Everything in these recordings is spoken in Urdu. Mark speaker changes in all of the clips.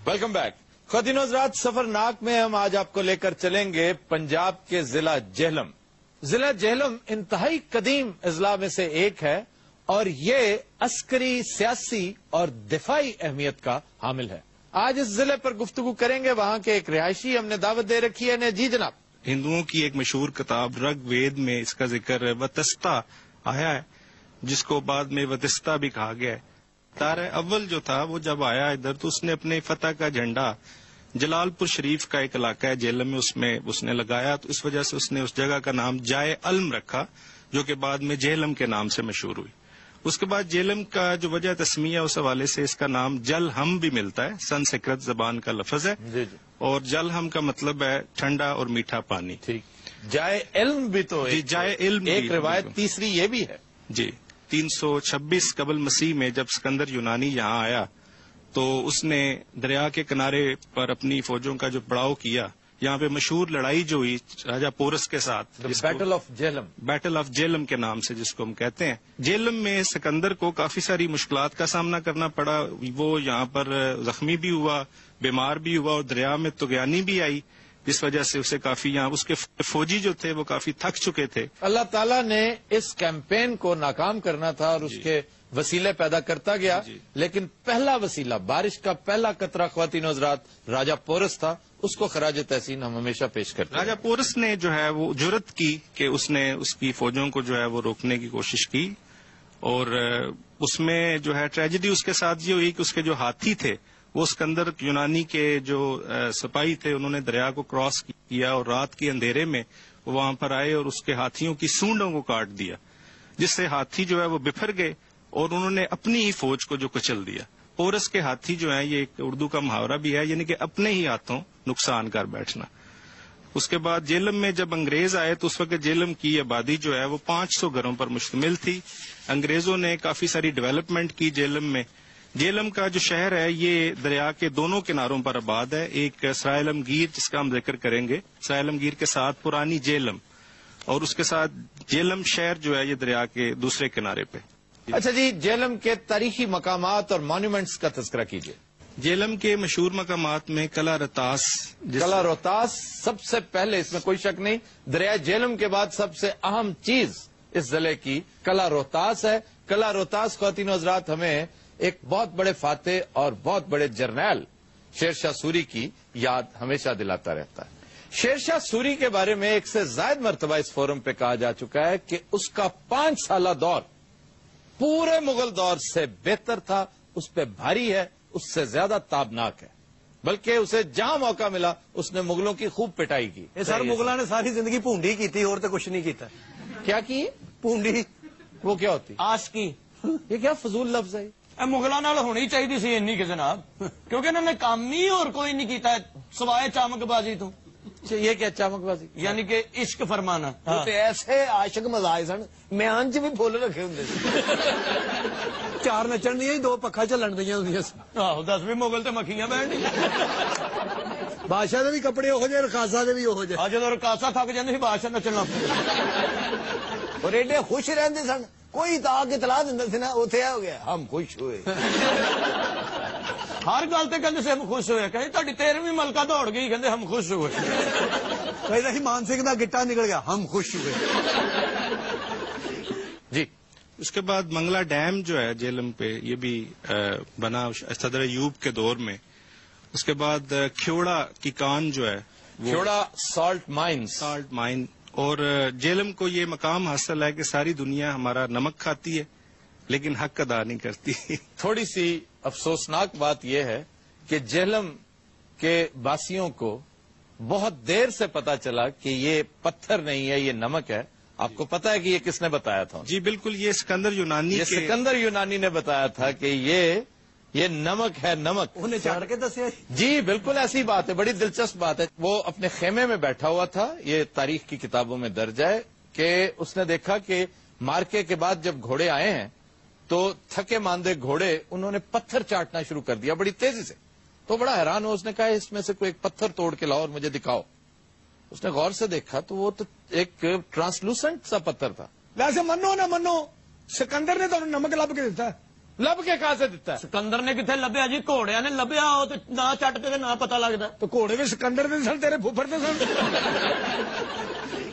Speaker 1: Welcome back. خواتین و حضرات، سفرناک میں ہم آج آپ کو لے کر چلیں گے پنجاب کے ضلع جہلم. ضلع جہلم انتہائی قدیم اضلاع میں سے ایک ہے اور یہ عسکری، سیاسی اور دفاعی اہمیت کا حامل ہے. آج اس ضلع پر گفتگو کریں گے وہاں کے ایک رہائشی. ہم نے دعوت دے رکھی ہے. جی جناب.
Speaker 2: ہندوؤں کی ایک مشہور کتاب رگ وید میں اس کا ذکر وتستہ آیا ہے، جس کو بعد میں وتستہ بھی کہا گیا ہے. تارہ اول جو تھا وہ جب آیا ادھر تو اس نے اپنے فتح کا جھنڈا جلال پور شریف کا ایک علاقہ ہے جہلم میں اس نے لگایا، تو اس وجہ سے اس نے اس جگہ کا نام جائے علم رکھا، جو کہ بعد میں جہلم کے نام سے مشہور ہوئی. اس کے بعد جہلم کا جو وجہ تسمیہ اس حوالے سے اس کا نام جل ہم بھی ملتا ہے، سنسکرت زبان کا لفظ ہے.
Speaker 1: جی.
Speaker 2: اور جل ہم کا مطلب ہے ٹھنڈا اور میٹھا پانی.
Speaker 1: ٹھیک. جائے علم بھی تو
Speaker 2: جائے علم
Speaker 1: ایک روایت تیسری یہ بھی ہے.
Speaker 2: جی. 326 قبل مسیح میں جب سکندر یونانی یہاں آیا تو اس نے دریا کے کنارے پر اپنی فوجوں کا جو پڑاؤ کیا. یہاں پہ مشہور لڑائی جو ہوئی راجہ پورس کے ساتھ،
Speaker 1: battle of Jhelum,
Speaker 2: battle of Jhelum کے نام سے جس کو ہم کہتے ہیں. جہلم میں سکندر کو کافی ساری مشکلات کا سامنا کرنا پڑا. وہ یہاں پر زخمی بھی ہوا، بیمار بھی ہوا اور دریا میں طغیانی بھی آئی، جس وجہ سے اسے کافی یہاں اس کے فوجی جو تھے وہ کافی تھک چکے تھے. اللہ
Speaker 1: تعالیٰ نے اس کیمپین کو ناکام کرنا تھا اور اس کے وسیلے پیدا کرتا گیا. لیکن پہلا وسیلہ، بارش کا پہلا قطرہ خواتین و حضرات راجہ پورس تھا. اس کو خراج تحسین ہم ہمیشہ پیش کرتے ہیں.
Speaker 2: راجہ پورس نے جو ہے وہ جرت کی کہ اس نے اس کی فوجوں کو جو ہے وہ روکنے کی کوشش کی، اور اس میں جو ہے ٹریجڈی اس کے ساتھ یہ ہوئی کہ اس کے جو ہاتھی تھے وہ سکندر یونانی کے جو سپاہی تھے انہوں نے دریا کو کراس کیا اور رات کے اندھیرے میں وہ وہاں پر آئے اور اس کے ہاتھیوں کی سونڈوں کو کاٹ دیا، جس سے ہاتھی جو ہے وہ بفر گئے اور انہوں نے اپنی ہی فوج کو جو کچل دیا. پورس کے ہاتھی جو ہیں یہ ایک اردو کا محاورہ بھی ہے، یعنی کہ اپنے ہی ہاتھوں نقصان کر بیٹھنا. اس کے بعد جہلم میں جب انگریز آئے تو اس وقت جہلم کی آبادی جو ہے وہ 500 گھروں پر مشتمل تھی. انگریزوں نے کافی ساری ڈیولپمنٹ کی جہلم میں. جہلم کا جو شہر ہے یہ دریا کے دونوں کناروں پر آباد ہے. ایک سرائے عالمگیر جس کا ہم ذکر کریں گے، سرائے عالمگیر کے ساتھ پرانی جہلم، اور اس کے ساتھ جہلم شہر جو ہے یہ دریا کے دوسرے کنارے پہ.
Speaker 1: اچھا جی، جہلم کے تاریخی مقامات اور مانیومنٹس کا تذکرہ کیجیے.
Speaker 2: جہلم کے مشہور مقامات میں قلعہ روہتاس.
Speaker 1: قلعہ روہتاس سب سے پہلے، اس میں کوئی شک نہیں، دریا جہلم کے بعد سب سے اہم چیز اس ضلع کی قلعہ روہتاس ہے. قلعہ روہتاس خواتین و حضرات ہمیں ایک بہت بڑے فاتح اور بہت بڑے جرنیل شیر شاہ سوری کی یاد ہمیشہ دلاتا رہتا ہے. شیر شاہ سوری کے بارے میں ایک سے زائد مرتبہ اس فورم پہ کہا جا چکا ہے کہ اس کا 5 سالہ دور پورے مغل دور سے بہتر تھا، اس پہ بھاری ہے، اس سے زیادہ تابناک ہے. بلکہ اسے جہاں موقع ملا اس نے مغلوں کی خوب پٹائی کی.
Speaker 3: سر مغلوں نے ساری زندگی پونڈی کی تھی اور تو کچھ نہیں کیتا.
Speaker 1: کیا کی؟
Speaker 3: پونڈی.
Speaker 1: وہ کیا ہوتی؟
Speaker 3: آس کی.
Speaker 1: یہ کیا فضول لفظ ہے؟
Speaker 3: مغلوں نال ہونی چاہیے سی اینی کہ جناب، کیونکہ انہوں نے کام ہی اور کوئی نہیں کیتا سوائے چامک بازی تو.
Speaker 1: یہ کیا چامک بازی؟
Speaker 3: یعنی کہ عشق فرمانا.
Speaker 4: ایسے عاشق مزاج سن، میں انج بھی فل رکھے ہوں.
Speaker 3: 4 نچن دیا 2 پکھا چلن دیا ہوں. آہو 10 بھی مغل تے مکھیاں بہن
Speaker 4: بادشاہ دے بھی کپڑے ہو جائے، رقاصا دے بھی ہو جائے.
Speaker 3: آج جب رقاصا تھک جاندے سی بادشاہ نچن لگ پے
Speaker 4: اور ایڈے خوش رہندے سن. کوئی تا کے اطلاع دیندا سی نا اوتھے ہو گیا ہم خوش ہوئے.
Speaker 3: ہر گل تے کہندے سے ہم خوش ہوئے. کہیں تہاڈی 13ویں ملکہ دوڑ گئی، کہندے ہم خوش ہوئے.
Speaker 4: کہندا سی مان سنگھ دا گٹا نکل گیا، ہم خوش ہوئے.
Speaker 1: جی.
Speaker 2: اس کے بعد منگلا ڈیم جو ہے جہلم پہ یہ بھی بنا صدر ایوب کے دور میں. اس کے بعد کھیوڑا کی کان جو ہے،
Speaker 1: کھیوڑا سالٹ مائن.
Speaker 2: اور جہلم کو یہ مقام حاصل ہے کہ ساری دنیا ہمارا نمک کھاتی ہے لیکن حق ادا نہیں کرتی.
Speaker 1: تھوڑی سی افسوسناک بات یہ ہے کہ جہلم کے باسیوں کو بہت دیر سے پتا چلا کہ یہ پتھر نہیں ہے، یہ نمک ہے. آپ کو پتا ہے کہ یہ کس نے بتایا تھا؟
Speaker 2: جی بالکل، یہ سکندر
Speaker 1: یونانی نے بتایا تھا کہ یہ نمک ہے، نمک.
Speaker 4: انہیں چاڑ کے دسیا.
Speaker 1: جی بالکل ایسی بات ہے، بڑی دلچسپ بات ہے. وہ اپنے خیمے میں بیٹھا ہوا تھا، یہ تاریخ کی کتابوں میں درج ہے کہ اس نے دیکھا کہ مارکے کے بعد جب گھوڑے آئے ہیں تو تھکے ماندے گھوڑے انہوں نے پتھر چاٹنا شروع کر دیا بڑی تیزی سے. تو بڑا حیران ہو، اس نے کہا اس میں سے کوئی ایک پتھر توڑ کے لاؤ اور مجھے دکھاؤ. اس نے غور سے دیکھا تو وہ تو ایک ٹرانسلوسنٹ سا پتھر تھا.
Speaker 4: ویسے منو نہ منو، سکندر نے تو نمک لب کے دیتا ہے.
Speaker 1: ਲੱਭ ਕੇ ਕਹਾਂ ਸੇ ਦਿੱਤਾ ਹੈ?
Speaker 3: ਸਿਕੰਦਰ ਨੇ ਕਿੱਥੇ ਲੱਭਿਆ ਜੀ, ਘੋੜਿਆਂ ਨੇ ਲੱਭਿਆ, ਉਹ ਤੇ ਨਾ ਚੱਟ ਕੇ ਤੇ ਨਾ ਪਤਾ ਲੱਗਦਾ।
Speaker 4: ਤੇ ਘੋੜੇ ਵੀ ਸਿਕੰਦਰ ਦੇ ਸਨ, ਤੇਰੇ ਫੁੱਫੜ ਦੇ ਸਨ।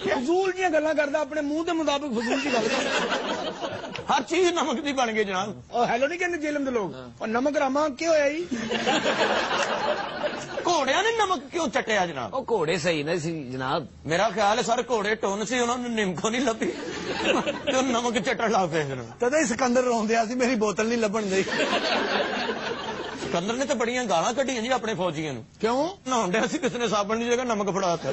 Speaker 4: ਫਜ਼ੂਲ ਦੀਆਂ ਗੱਲਾਂ ਕਰਦਾ, ਆਪਣੇ ਮੂੰਹ ਦੇ ਮੁਤਾਬਿਕ ਫਜ਼ੂਲ ਦੀ ਗੱਲ ਕਰਦਾ।
Speaker 3: ਹਰ ਚੀਜ਼ ਨਮਕ ਦੀ ਬਣ ਗਈ ਜਨਾਬ।
Speaker 4: ਉਹ ਹੈਲੋ ਨਹੀਂ ਕਹਿੰਦੇ ਜੇਲਮ ਦੇ ਲੋਕ, ਉਹ ਨਮਕ ਰਾਮਾ ਕੀ ਹੋਇਆ ਜੀ?
Speaker 3: ਘੋੜਿਆਂ ਨੇ ਨਮਕ ਕਿਉਂ ਚੱਟਿਆ ਜਨਾਬ?
Speaker 4: ਉਹ ਘੋੜੇ ਸਹੀ ਨਹੀਂ ਸੀ ਜਨਾਬ।
Speaker 3: ਮੇਰਾ ਖਿਆਲ ਹੈ ਸਰ ਘੋੜੇ ਟੁੰਨ ਸੀ, ਉਹਨਾਂ ਨੂੰ ਨਿੰਮਕੋ ਨਹੀਂ ਲੱਭੀ ਤੇ ਉਹ ਨਮਕ ਚੱਟਣ ਲੱਗ ਪਏ ਜਨਾਬ।
Speaker 4: ਤਦੇ ਹੀ ਸਿਕੰਦਰ ਰੋਂਦਿਆ ਸੀ, ਮੇਰੀ ਬੋਤਲ ਨਹੀਂ ਲੱਭਣ ਦੀ।
Speaker 3: ਸਿਕੰਦਰ ਨੇ ਤਾਂ ਬੜੀਆਂ ਗਾਲਾਂ ਕੱਢੀਆਂ ਜੀ ਆਪਣੇ ਫੌਜੀਆਂ ਨੂੰ।
Speaker 4: ਕਿਉਂ?
Speaker 3: ਨਹਾਉਣ ਡਿਆ ਸੀ, ਕਿਸੇ ਨੇ ਸਾਬਣ ਦੀ ਜਗ੍ਹਾ ਨਮਕ ਫੜਾਤਾ।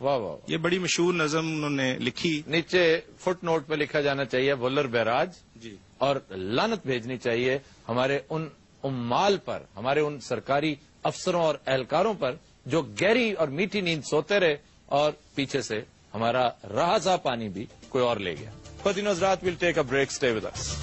Speaker 1: واہ واہ.
Speaker 2: یہ بڑی مشہور نظم انہوں نے لکھی.
Speaker 1: نیچے فٹ نوٹ پہ لکھا جانا چاہیے ولر بیراج.
Speaker 2: جی.
Speaker 1: اور لعنت بھیجنی چاہیے ہمارے ان عمال پر، ہمارے ان سرکاری افسروں اور اہلکاروں پر جو گہری اور میٹھی نیند سوتے رہے اور پیچھے سے ہمارا رہا پانی بھی کوئی اور لے گیا. خواتین و حضرات، we'll take a break. Stay with us.